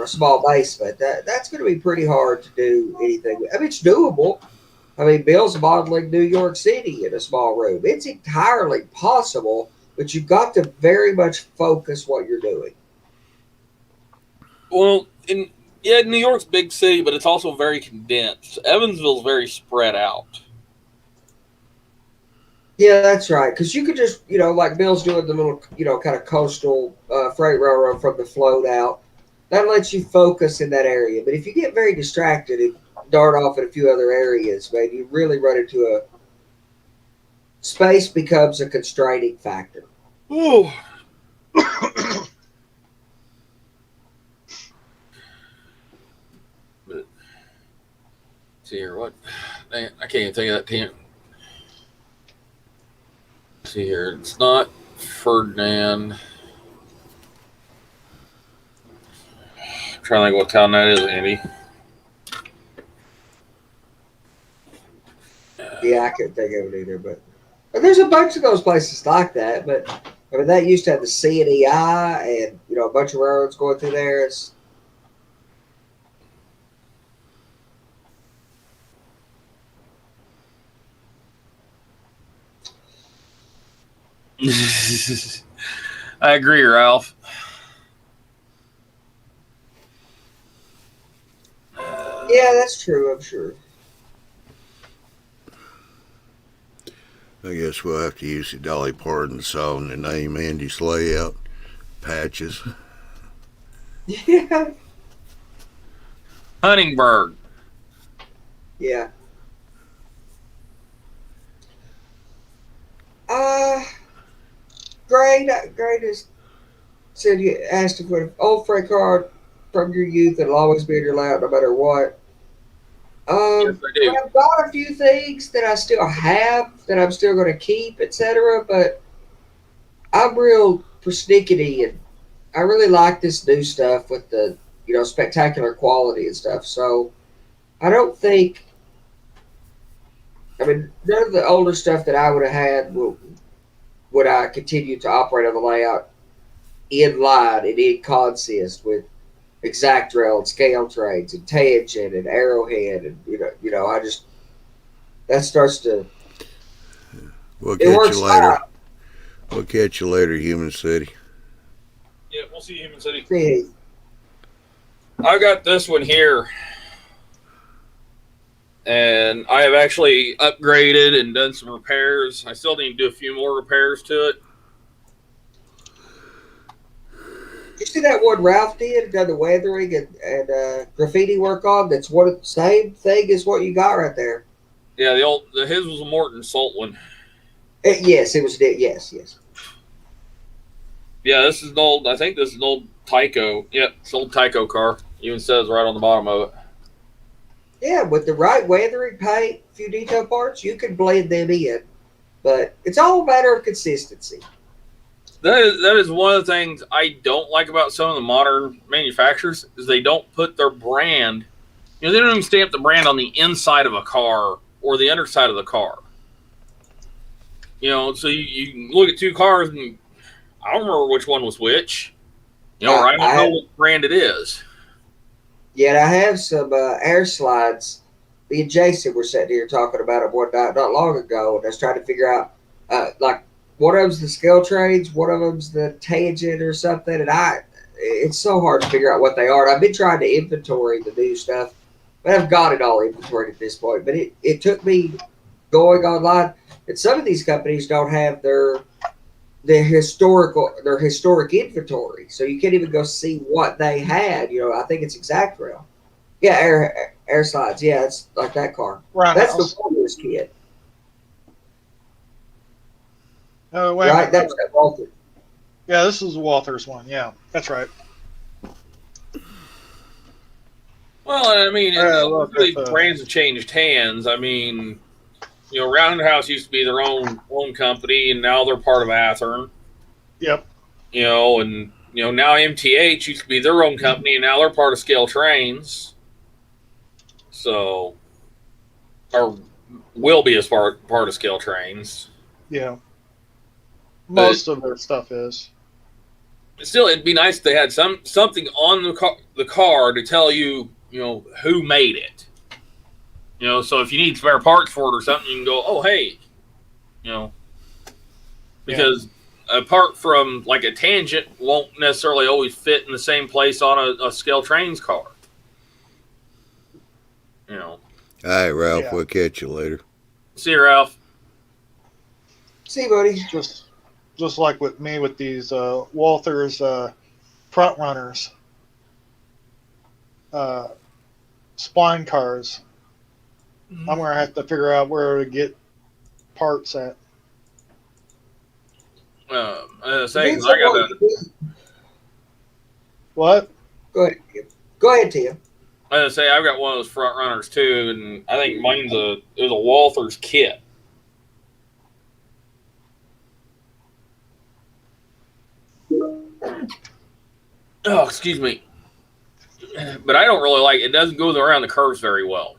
a small basement. That's going to be pretty hard to do anything with. I mean, it's doable. I mean, Bill's modeling New York City in a small room. It's entirely possible, but you've got to very much focus what you're doing. Well, New York's a big city, but it's also very condensed. Evansville's very spread out. Yeah, that's right. Because you could just, like Bill's doing the little, kind of coastal freight railroad from the float out. That lets you focus in that area. But if you get very distracted and dart off in a few other areas, man, you really run into space becomes a constraining factor. Ooh. See here, what? I can't even think of that team. See here, it's not Ferdinand. I'm trying to think what town that is, Andy. Yeah, I couldn't think of it either, but there's a bunch of those places like that. But I mean, that used to have the CNEI and a bunch of railroads going through there. It's I agree, Ralph. yeah, that's true. I'm sure. I guess we'll have to use the Dolly Parton song to name Andy's layout. Patches. Yeah. Huntingburg. Yeah. Great has said you asked if an old freight car from your youth that'll always be in your lap no matter what. Yes, I do. I've got a few things that I still have that I'm still going to keep, etc. But I'm real persnickety, and I really like this new stuff with the spectacular quality and stuff. So I don't think. I mean, none of the older stuff that I would have had would I continue to operate on the layout in line and in consist with exact rail and scale trains and tangent and arrowhead and I just that starts to We'll it catch works you later. fine. We'll catch you later, Human City. Yeah, we'll see you, Human City. See, I got this one here, and I have actually upgraded and done some repairs. I still need to do a few more repairs to it. You see that one Ralph did, done the weathering and graffiti work on? That's what the same thing as what you got right there. Yeah, his was a Morton Salt one. Yes, it was. Yes, yes. Yeah, this is an old. I think this is an old Tyco. Yep, it's an old Tyco car. Even says right on the bottom of it. Yeah, with the right weathering, paint, a few detail parts, you can blend them in. But it's all a matter of consistency. That is one of the things I don't like about some of the modern manufacturers is they don't put their brand. You know, they don't even stamp the brand on the inside of a car or the underside of the car. You know, so you look at two cars and I don't remember which one was which. You know, or I don't know what brand it is. Yet I have some air slides. Me and Jason were sitting here talking about it one night not long ago, and I was trying to figure out, like, one of them's the scale trades, one of them's the tangent or something, and it's so hard to figure out what they are. And I've been trying to inventory the new stuff, but I've got it all inventoried at this point. But it took me going online, and some of these companies don't have their historic inventory, so you can't even go see what they had. You know, I think it's Exact Rail. Yeah, air slides. Yeah, it's like that car. That's the Walters kit. Right, that's that Walters. Yeah, this is Walters one. Yeah, that's right. Well, I mean, really brands have changed hands. I mean, you know, Roundhouse used to be their own company, and now they're part of Athearn. Yep. You know, and you know now MTH used to be their own company, and now they're part of Scale Trains. So, or will be as part of Scale Trains. Yeah. Most of their stuff is. Still, it'd be nice if they had something on the car to tell you, you know, who made it. You know, so if you need spare parts for it or something, you can go, oh, hey. You know, because apart from like a tangent won't necessarily always fit in the same place on a Scale Trains car. You know. All right, Ralph, we'll catch you later. See you, Ralph. See you, buddy. Just like with me with these Walthers front runners, spline cars. I'm gonna have to figure out where to get parts at. I was saying, 'cause I got What? Go ahead, Tim. Go ahead, Tim. I was gonna say I've got one of those front runners too, and I think mine's it was a Walther's kit. Oh, excuse me. But I don't really like it. It doesn't go around the curves very well.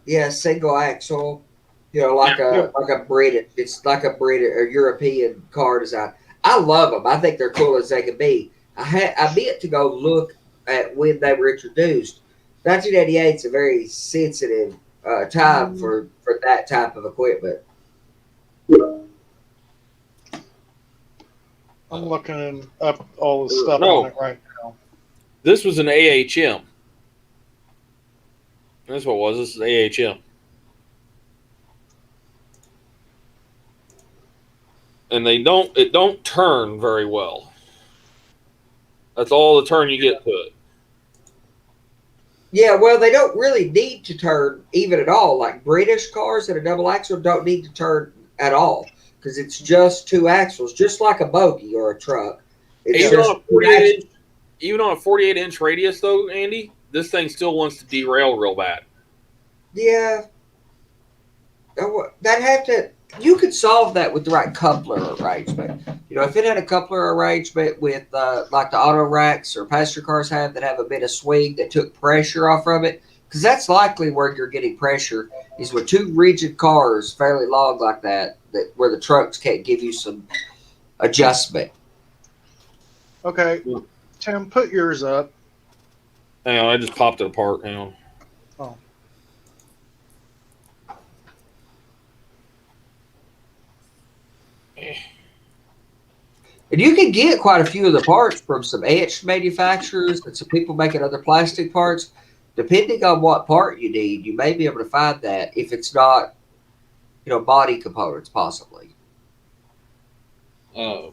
Yeah, single axle. You know, like a British. It's like a British or European car design. I love them. I think they're cool as they can be. I meant to go look at when they were introduced. 1988 is a very sensitive time for that type of equipment. I'm looking up all the stuff on it right now. This was an AHM. That's what it was. This is AHM. And it don't turn very well. That's all the turn you get to it. Yeah, well, they don't really need to turn even at all. Like British cars that are double axle don't need to turn at all because it's just two axles, just like a bogie or a truck. Even on a 48-inch radius, though, Andy, this thing still wants to derail real bad. Yeah, that have to. You could solve that with the right coupler arrangement. You know, if it had a coupler arrangement with like the auto racks or passenger cars have that have a bit of swing that took pressure off from it, because that's likely where you're getting pressure is with two rigid cars fairly long like that where the trucks can't give you some adjustment. Okay, Tim, put yours up. Hang on, I just popped it apart. Hang on. Oh. And you can get quite a few of the parts from some etched manufacturers and some people making other plastic parts. Depending on what part you need, you may be able to find that if it's not, body components possibly. The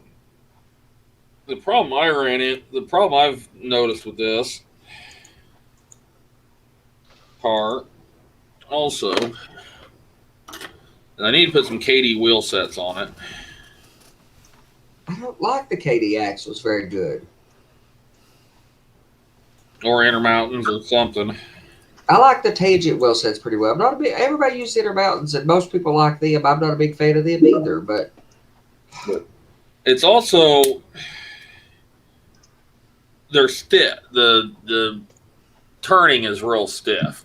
problem the problem I've noticed with this part also, and I need to put some KD wheel sets on it. I don't like the KD axles very good. Or Intermountains or something. I like the tangent wheel sets pretty well. I'm not a big. Everybody uses Intermountains, and most people like them. I'm not a big fan of them either. But it's also they're stiff. The turning is real stiff.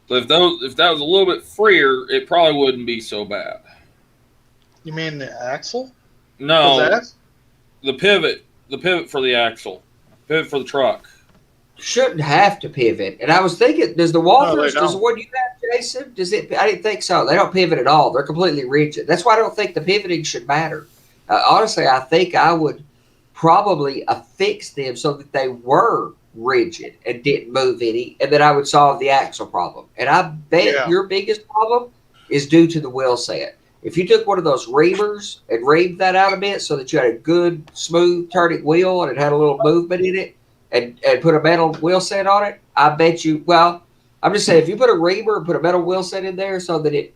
So if that was a little bit freer, it probably wouldn't be so bad. You mean the axle? No, The pivot for the axle, pivot for the truck. shouldn't have to pivot. And I was thinking, does the Walthers, No, they does the one you have, Jason, does it? I didn't think so. They don't pivot at all. They're completely rigid. That's why I don't think the pivoting should matter. Honestly, I think I would probably affix them so that they were rigid and didn't move any, and then I would solve the axle problem. And I bet your biggest problem is due to the wheel set. If you took one of those reamers and reamed that out a bit so that you had a good, smooth turning wheel and it had a little movement in it, and put a metal wheel set on it, I bet you. Well, I'm just saying, if you put a reamer and put a metal wheel set in there so that it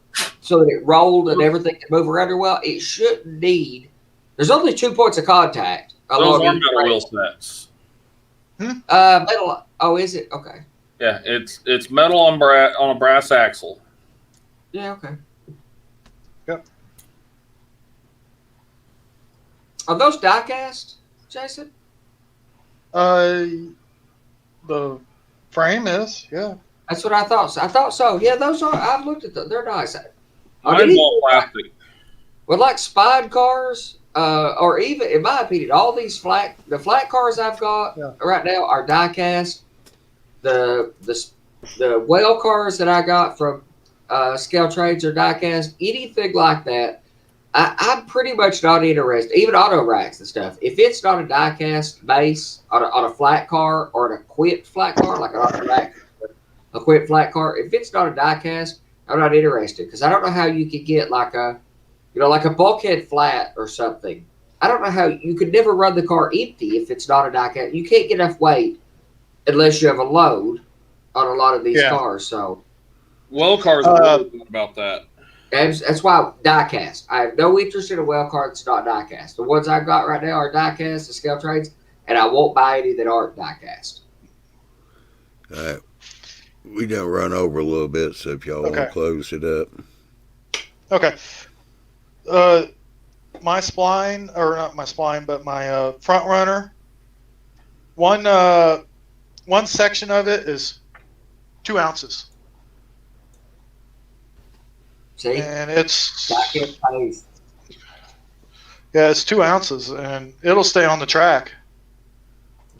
rolled and everything can move around well, it shouldn't need. There's only 2 points of contact. Those are metal wheel sets. Metal. Oh, is it? Okay. Yeah, it's metal on a brass axle. Yeah. Okay. Yep. Are those die cast, Jason? The frame is, yeah. That's what I thought. I thought so. Yeah, those are. I've looked at them. They're nice. Mine's all plastic. Well, like spine cars, or even, in my opinion, all these flat cars I've got right now are die cast. The whale cars that I got from Scale Trades are die cast. Anything like that, I'm pretty much not interested. Even auto racks and stuff. If it's not a die cast base on a flat car or an equipped flat car, like an auto rack equipped flat car, if it's not a die cast, I'm not interested, because I don't know how you could get like a bulkhead flat or something. I don't know how you could never run the car empty if it's not a die cast. You can't get enough weight unless you have a load on a lot of these cars. So, well cars are really good about that. That's why die cast. I have no interest in a well car that's not die cast. The ones I've got right now are die cast, the Scale Trades, and I won't buy any that aren't die cast. We done run over a little bit, so if y'all want to close it up. Okay. My spline, or not my spline, but my front runner. One section of it is 2 ounces. See? And it's it's 2 ounces, and it'll stay on the track.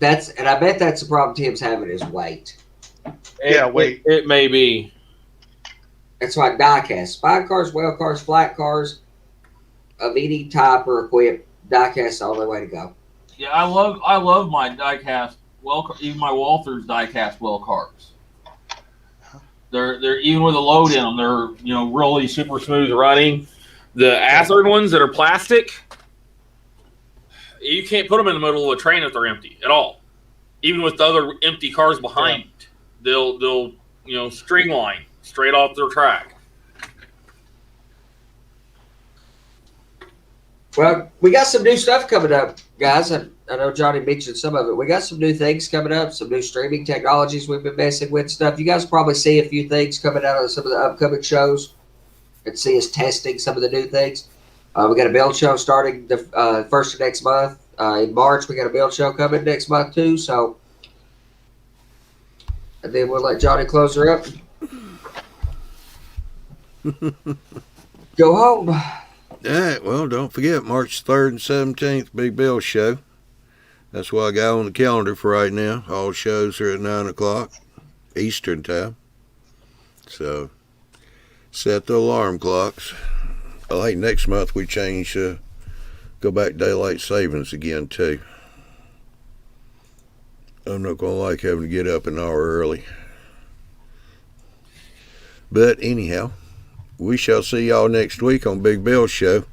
And I bet that's the problem Tim's having is weight. Weight. It may be. That's why die cast. Spine cars, whale cars, flat cars of any type or equipped, die cast is the only way to go. Yeah, I love my die-cast even my Walthers die-cast well cars. They're even with a load in them, they're really super smooth running. The Athearn ones that are plastic, you can't put them in the middle of a train if they're empty at all. Even with the other empty cars behind, they'll string line straight off their track. Well, we got some new stuff coming up, guys. I know Johnny mentioned some of it. We got some new things coming up, some new streaming technologies we've been messing with stuff. You guys probably see a few things coming out of some of the upcoming shows and see us testing some of the new things. We got a build show starting the first of next month. In March, we got a build show coming next month, too. So, and then we'll let Johnny close her up. Go home. All right, well, don't forget, March 3rd and 17th, Big Bill Show. That's what I got on the calendar for right now. All shows are at 9 o'clock Eastern time. So, set the alarm clocks. I think next month we change go back to daylight savings again too. I'm not gonna like having to get up an hour early. But anyhow, we shall see y'all next week on Big Bill's show.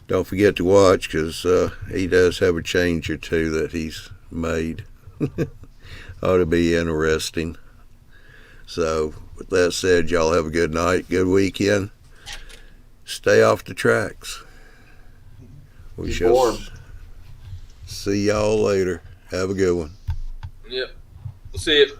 Don't forget to watch, because he does have a change or two that he's made. Ought to be interesting. So, with that said, y'all have a good night, good weekend. Stay off the tracks. We Be shall warm. see y'all later. Have a good one. Yep. We'll see it.